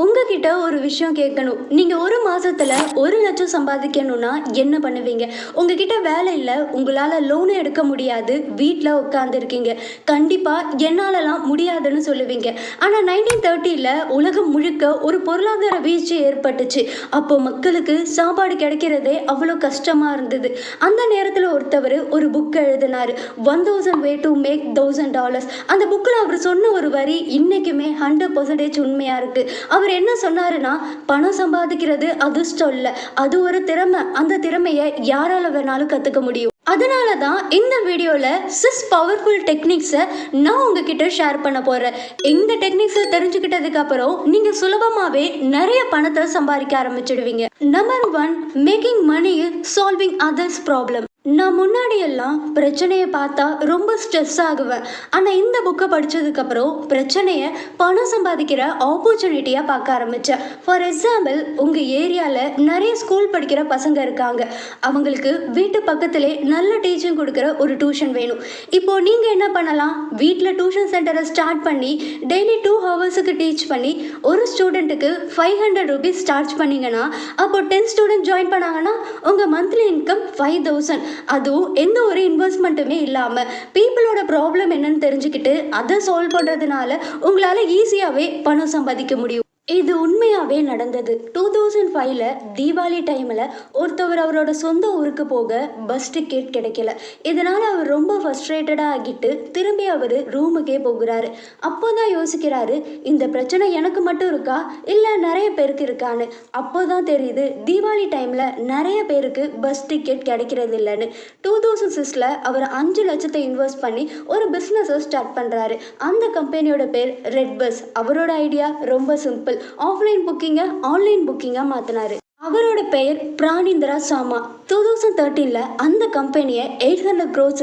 உங்ககிட்ட ஒரு விஷயம் கேட்கணும். நீங்க ஒரு மாசத்துல 1,00,000 சம்பாதிக்கணும்னா என்ன பண்ணுவீங்க? உங்ககிட்ட வேலை இல்ல, உங்களால லோன் எடுக்க முடியாது, வீட்ல உட்கார்ந்துருக்கீங்க. கண்டிப்பா என்னாலலாம் முடியாதுன்னு சொல்லுவீங்க. ஆனா 1930ல உலகம் முழுக்க ஒரு பொருளாதார வீழ்ச்சி ஏற்பட்டுச்சு. அப்போ மக்களுக்கு சாப்பாடு கிடைக்கிறதே அவ்வளோ கஷ்டமா இருந்தது. அந்த நேரத்துல ஒருத்தவர் ஒரு புக் எழுதினாரு. 1000 way to make $1000. அந்த புக்ல அவர் சொன்ன ஒரு வரி இன்னைக்குமே 100% உண்மையா இருக்கு. அவர் என்ன சொன்னாருன்னா, பணம் சம்பாதிக்கிறது அதிர்ஷ்டம் இல்ல, அது ஒரு திறமை. அந்த திறமையை யாரால வேணாலும் கத்துக்க முடியும். அதனால தான் இந்த வீடியோல 6 பவர்ஃபுல் டெக்னிக்ஸை நான் உங்ககிட்ட ஷேர் பண்ண போறேன். இந்த டெக்னிக்ஸை தெரிஞ்சுக்கிட்டதுக்கு அப்புறம் நீங்க சுலபமாவே நிறைய பணத்தை சம்பாதிக்க ஆரம்பிச்சிடுவீங்க. Number 1, making money solving others problem. நான் முன்னாடி எல்லாம் பிரச்சனையை பார்த்தா ரொம்ப ஸ்ட்ரெஸ் ஆகுவேன். ஆனால் இந்த புக்கை படித்ததுக்கப்புறம் பிரச்சனையை பணம் சம்பாதிக்கிற ஆப்பர்ச்சுனிட்டியாக பார்க்க ஆரம்பித்தேன். ஃபார் எக்ஸாம்பிள், உங்கள் ஏரியாவில் நிறைய ஸ்கூல் படிக்கிற பசங்க இருக்காங்க. அவங்களுக்கு வீட்டு பக்கத்திலே நல்ல டீச்சிங் கொடுக்குற ஒரு டியூஷன் வேணும். இப்போது நீங்கள் என்ன பண்ணலாம்? வீட்டில் டியூஷன் சென்டரை ஸ்டார்ட் பண்ணி டெய்லி 2 ஹவர்ஸுக்கு டீச் பண்ணி ஒரு ஸ்டூடெண்ட்டுக்கு 500 rupees சார்ஜ் பண்ணிங்கன்னா, அப்போது 10 ஸ்டூடெண்ட் ஜாயின் பண்ணாங்கன்னா உங்கள் மந்த்லி இன்கம் 5,000. அதுவும் எந்த ஒரு இன்வெஸ்ட்மெண்ட்டுமே இல்லாமல் பீப்புளோட ப்ராப்ளம் என்னன்னு தெரிஞ்சுக்கிட்டு அதை சால்வ் பண்ணுறதுனால உங்களால் ஈஸியாகவே பணம் சம்பாதிக்க முடியும். இது உண்மையாகவே நடந்தது. 2005ல் தீபாவளி டைமில் ஒருத்தவர் அவரோட சொந்த ஊருக்கு போக பஸ் டிக்கெட் கிடைக்கல. இதனால் அவர் ரொம்ப ஃப்ரஸ்ட்ரேட்டடாக ஆகிட்டு திரும்பி அவர் ரூமுக்கே போகிறாரு. அப்போ தான் யோசிக்கிறாரு, இந்த பிரச்சனை எனக்கு மட்டும் இருக்கா இல்லை நிறைய பேருக்கு இருக்கான்னு. அப்போ தான் தெரியுது, தீபாவளி டைமில் நிறைய பேருக்கு பஸ் டிக்கெட் கிடைக்கிறது இல்லைன்னு. 2006ல் அவர் 5 லட்சத்தை இன்வெஸ்ட் பண்ணி ஒரு பிஸ்னஸை ஸ்டார்ட் பண்ணுறாரு. அந்த கம்பெனியோட பேர் ரெட் பஸ். அவரோட ஐடியா ரொம்ப சிம்பிள். ஆஃப்லைன் புக்கிங்கை ஆன்லைன் புக்கிங்காக மாற்றினாரு. அவரோட பெயர் பிராணிந்திரா சாமா. 2013ல் அந்த கம்பெனியை 800 crores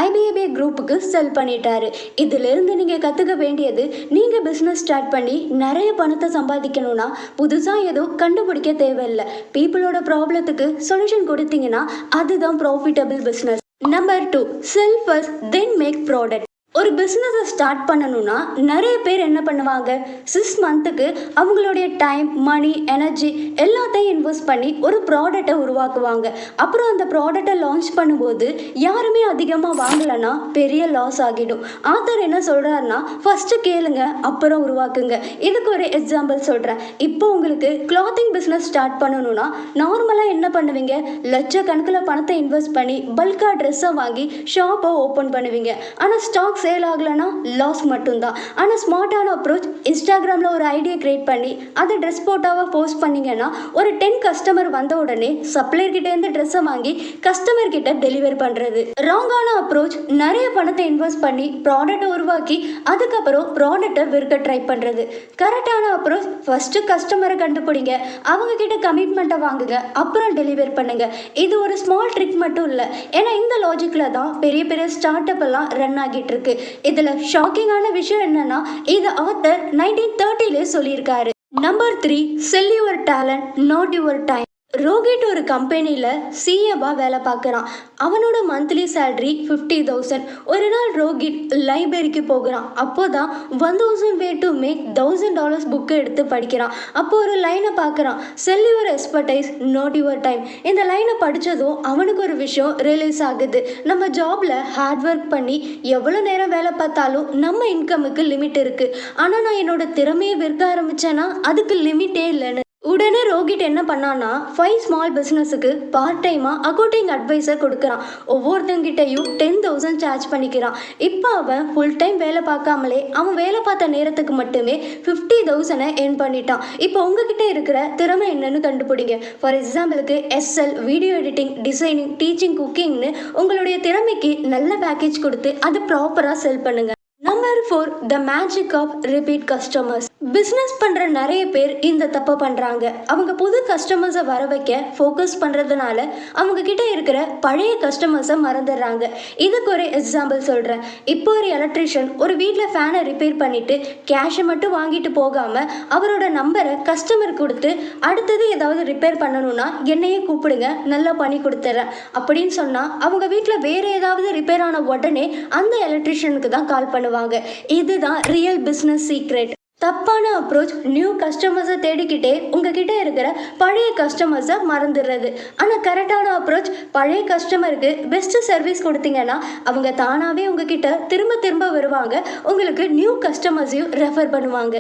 ஐபிஏபிஏ குரூப்புக்கு செல் பண்ணிட்டாரு. இதிலிருந்து நீங்கள் கற்றுக்க வேண்டியது, நீங்கள் பிஸ்னஸ் ஸ்டார்ட் பண்ணி நிறைய பணத்தை சம்பாதிக்கணும்னா புதுசாக ஏதோ கண்டுபிடிக்க தேவையில்லை. பீப்புளோட ப்ராப்ளத்துக்கு சொல்யூஷன் கொடுத்தீங்கன்னா அதுதான் ப்ராஃபிட்டபிள் பிஸ்னஸ். நம்பர் 2, செல் ஃபர்ஸ்ட் தென் மேக் ப்ராடக்ட். ஒரு பிஸ்னஸை ஸ்டார்ட் பண்ணணும்னா நிறைய பேர் என்ன பண்ணுவாங்க, 6 மந்த்துக்கு அவங்களுடைய டைம், மணி, எனர்ஜி எல்லாத்தையும் இன்வெஸ்ட் பண்ணி ஒரு ப்ராடக்டை உருவாக்குவாங்க. அப்புறம் அந்த ப்ராடக்டை லான்ச் பண்ணும்போது யாருமே அதிகமாக வாங்கலைன்னா பெரிய லாஸ் ஆகிடும். ஆத்தர் என்ன சொல்கிறாருன்னா, ஃபஸ்ட்டு கேளுங்க அப்புறம் உருவாக்குங்க. இதுக்கு ஒரு எக்ஸாம்பிள் சொல்கிறேன். இப்போ உங்களுக்கு கிளாத்திங் பிஸ்னஸ் ஸ்டார்ட் பண்ணணும்னா நார்மலாக என்ன பண்ணுவீங்க, லட்சக்கணக்கில் பணத்தை இன்வெஸ்ட் பண்ணி பல்காக ட்ரெஸ்ஸை வாங்கி ஷாப்பை ஓப்பன் பண்ணுவீங்க. ஆனால் ஸ்டாக் சேல் ஆகலைன்னா லாஸ் மட்டும்தான். ஆனால் ஸ்மார்ட்டான அப்ரோச், இன்ஸ்டாகிராமில் ஒரு ஐடியா கிரியேட் பண்ணி அதை ட்ரெஸ் போட்டாவாக போஸ்ட் பண்ணிங்கன்னா ஒரு 10 கஸ்டமர் வந்த உடனே சப்ளையர்கிட்டேருந்து ட்ரெஸ்ஸை வாங்கி கஸ்டமர்கிட்ட டெலிவர் பண்ணுறது. ராங்கான அப்ரோச், நிறைய பணத்தை இன்வெஸ்ட் பண்ணி ப்ராடக்டை உருவாக்கி அதுக்கப்புறம் ப்ராடக்டை விற்க ட்ரை பண்ணுறது. கரெக்டான அப்ரோச், ஃபஸ்ட்டு கஸ்டமரை கண்டுபிடிங்க, அவங்கக்கிட்ட கமிட்மெண்ட்டை வாங்குங்க, அப்புறம் டெலிவர் பண்ணுங்க. இது ஒரு ஸ்மால் ட்ரிக் மட்டும் இல்லை, ஏன்னா இந்த லாஜிக்கில் தான் பெரிய பெரிய ஸ்டார்ட் அப் எல்லாம் ரன் ஆகிட்டு இருக்கு. இதுல ஷாக்கிங்கான விஷயம் என்னன்னா, இது ஆத்தர் 1930லே சொல்லியிருக்காரு. Number 3, sell your talent not your time. Rohit ஒரு கம்பெனியில் சிஏவாக வேலை பார்க்குறான். அவனோட மந்த்லி சேலரி 50,000. ஒரு நாள் ரோஹித் லைப்ரரிக்கு போகிறான். அப்போ தான் 1000 way to make $1000 புக்கை எடுத்து படிக்கிறான். அப்போ ஒரு லைனை பார்க்குறான், செல் your expertise not your time. இந்த லைனை படித்ததும் அவனுக்கு ஒரு விஷயம் ரியலைஸ் ஆகுது. நம்ம ஜாபில் ஹார்ட் ஒர்க் பண்ணி எவ்வளோ நேரம் வேலை பார்த்தாலும் நம்ம இன்கமுக்கு லிமிட் இருக்குது. ஆனால் நான் என்னோட திறமையை விற்க ஆரம்பித்தேன்னா அதுக்கு லிமிட்டே இல்லைன்னு. உடனே ரோஹித் என்ன பண்ணான்னா 5 ஸ்மால் பிஸ்னஸுக்கு பார்ட் டைமாக அக்கௌண்டிங் அட்வைஸை கொடுக்குறான். ஒவ்வொருத்தங்கிட்டையும் 10,000 சார்ஜ் பண்ணிக்கிறான். இப்போ அவன் ஃபுல் டைம் வேலை பார்க்காமலே அவன் வேலை பார்த்த நேரத்துக்கு மட்டுமே 50,000 earn பண்ணிட்டான். இப்போ உங்ககிட்ட இருக்கிற திறமை என்னன்னு கண்டுபிடிங்க. ஃபார் எக்ஸாம்பிளுக்கு எஸ்எல், வீடியோ எடிட்டிங், டிசைனிங், டீச்சிங், குக்கிங்னு உங்களுடைய திறமைக்கு நல்ல பேக்கேஜ் கொடுத்து அதை ப்ராப்பராக செல் பண்ணுங்க. Number 4, the magic of repeat customers. Business பண்ணுற நிறைய பேர் இந்த தப்பை பண்ணுறாங்க. அவங்க புது கஸ்டமர்ஸை வர வைக்க ஃபோக்கஸ் பண்ணுறதுனால அவங்க கிட்ட இருக்கிற பழைய கஸ்டமர்ஸை மறந்துடுறாங்க. இதுக்கு ஒரு எக்ஸாம்பிள் சொல்கிறேன். இப்போ ஒரு எலக்ட்ரிஷியன் ஒரு வீட்டில் ஃபேனை ரிப்பேர் பண்ணிவிட்டு கேஷை மட்டும் வாங்கிட்டு போகாமல் அவரோட நம்பரை கஸ்டமர் கொடுத்து அடுத்தது ஏதாவது ரிப்பேர் பண்ணணும்னா என்னையே கூப்பிடுங்க, நல்லா பண்ணி கொடுத்துட்றேன் அப்படின்னு சொன்னால் அவங்க வீட்டில் வேறு ஏதாவது ரிப்பேர் ஆன உடனே அந்த எலக்ட்ரிஷியனுக்கு தான் கால் பண்ணுவாங்க. இதுதான் ரியல் பிஸ்னஸ் சீக்ரெட். தப்பான அப்ரோச் நியூ கஸ்டமர்ஸை தேடிக்கிட்டே உங்ககிட்ட இருக்கிற பழைய கஸ்டமர்ஸை மறந்துடுறது. ஆனால் கரெக்டான அப்ரோச் பழைய கஸ்டமருக்கு பெஸ்ட் சர்வீஸ் கொடுத்தீங்கன்னா அவங்க தானாகவே உங்ககிட்ட திரும்ப திரும்ப வருவாங்க, உங்களுக்கு நியூ கஸ்டமர்ஸையும் ரெஃபர் பண்ணுவாங்க.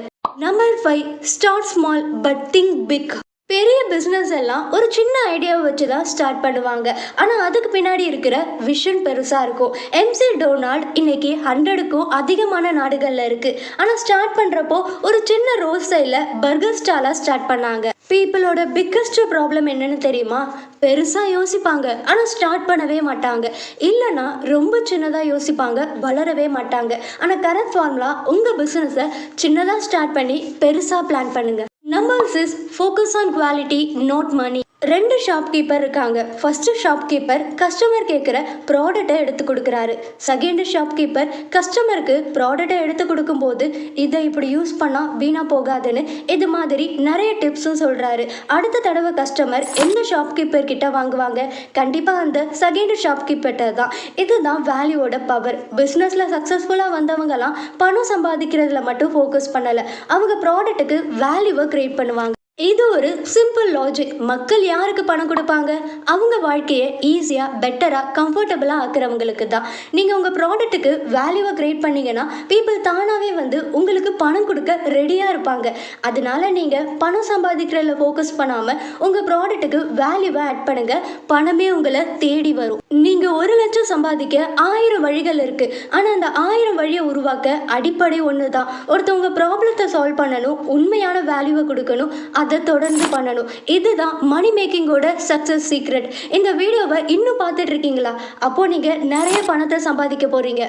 Number 5, start small but think big. பெரிய பிஸ்னஸ் எல்லாம் ஒரு சின்ன ஐடியாவை வச்சு தான் ஸ்டார்ட் பண்ணுவாங்க, ஆனால் அதுக்கு பின்னாடி இருக்கிற விஷன் பெருசாக இருக்கும். எம்சி டொனால்ட் இன்னைக்கு 100க்கும் அதிகமான நாடுகளில் இருக்குது. ஆனால் ஸ்டார்ட் பண்ணுறப்போ ஒரு சின்ன ரோட் சைடில் பர்கர் ஸ்டாலாக ஸ்டார்ட் பண்ணாங்க. பீப்புளோட பிக்கஸ்ட் ப்ராப்ளம் என்னன்னு தெரியுமா? பெருசாக யோசிப்பாங்க ஆனால் ஸ்டார்ட் பண்ணவே மாட்டாங்க, இல்லைன்னா ரொம்ப சின்னதாக யோசிப்பாங்க, வளரவே மாட்டாங்க. ஆனால் கரெக்ட் ஃபார்முலா, உங்கள் பிஸ்னஸை சின்னதாக ஸ்டார்ட் பண்ணி பெருசாக பிளான் பண்ணுங்கள். Number 6, focus on quality not money. 2 shopkeeper இருக்காங்க. ஃபர்ஸ்ட் ஷாப்கீப்பர் கஸ்டமர் கேட்குற ப்ராடக்டை எடுத்து கொடுக்குறாரு. செகண்ட் ஷாப்கீப்பர் கஸ்டமருக்கு ப்ராடக்டை எடுத்து கொடுக்கும்போது இதை இப்படி யூஸ் பண்ணால் வீணாக போகாதுன்னு இது மாதிரி நிறைய டிப்ஸும் சொல்கிறாரு. அடுத்த தடவை கஸ்டமர் எந்த ஷாப்கீப்பர் கிட்ட வாங்குவாங்க? கண்டிப்பாக அந்த செகண்ட் ஷாப்கீப்பர்கிட்ட தான். இதுதான் வேல்யூவோட பவர். பிஸ்னஸில் சக்ஸஸ்ஃபுல்லாக வந்தவங்கலாம் பணம் சம்பாதிக்கிறதுல மட்டும் ஃபோக்கஸ் பண்ணலை, அவங்க ப்ராடக்ட்டுக்கு வேல்யூவை க்ரியேட் பண்ணுவாங்க. இது ஒரு சிம்பிள் லாஜிக். மக்கள் யாருக்கு பணம் கொடுப்பாங்க? அவங்க வாழ்க்கையை ஈஸியாக, பெட்டராக, கம்ஃபர்டபுளாக ஆக்குறவங்களுக்கு தான். நீங்கள் உங்கள் ப்ராடக்ட்டுக்கு வேல்யூவை க்ரியேட் பண்ணிங்கன்னா பீப்புள் தானாகவே வந்து உங்களுக்கு பணம் கொடுக்க ரெடியாக இருப்பாங்க. அதனால நீங்கள் பணம் சம்பாதிக்கிறதுல ஃபோக்கஸ் பண்ணாமல் உங்கள் ப்ராடக்ட்டுக்கு வேல்யூவை ஆட் பண்ணுங்கள், பணமே உங்களை தேடி வரும். நீங்கள் 1 லட்சம் சம்பாதிக்க 1000 வழிகள் இருக்குது, ஆனால் அந்த 1000 வழியை உருவாக்க அடிப்படை ஒன்று தான். ஒருத்தவங்க ப்ராப்ளத்தை சால்வ் பண்ணணும், உண்மையான வேல்யூவை கொடுக்கணும், அதை தொடர்ந்து பண்ணணும். இதுதான் மணி மேக்கிங்கோட சக்ஸஸ் சீக்ரெட். இந்த வீடியோவை இன்னும் பார்த்துட்டு இருக்கீங்களா? அப்போ நீங்கள் நிறைய பணத்தை சம்பாதிக்க போறீங்க.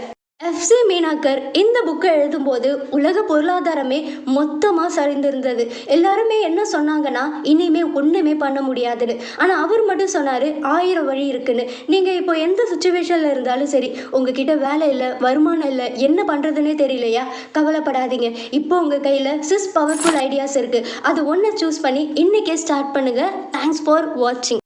எஃப்சி மீனாக்கர் இந்த புக்கை எழுதும்போது உலக பொருளாதாரமே மொத்தமாக சரிந்திருந்தது. எல்லாருமே என்ன சொன்னாங்கன்னா இனிமே ஒன்றுமே பண்ண முடியாதுன்னு. ஆனால் அவர் மட்டும் சொன்னார் 1000 வழி இருக்குன்னு. நீங்கள் இப்போ எந்த சுச்சுவேஷனில் இருந்தாலும் சரி, உங்ககிட்ட வேலை இல்லை, வருமானம் இல்லை, என்ன பண்ணுறதுன்னே தெரியலையா? கவலைப்படாதீங்க. இப்போ உங்கள் கையில் 6 பவர்ஃபுல் ஐடியாஸ் இருக்குது. அது ஒன்றை சூஸ் பண்ணி இன்றைக்கே ஸ்டார்ட் பண்ணுங்கள். தேங்க்ஸ் ஃபார் வாட்சிங்.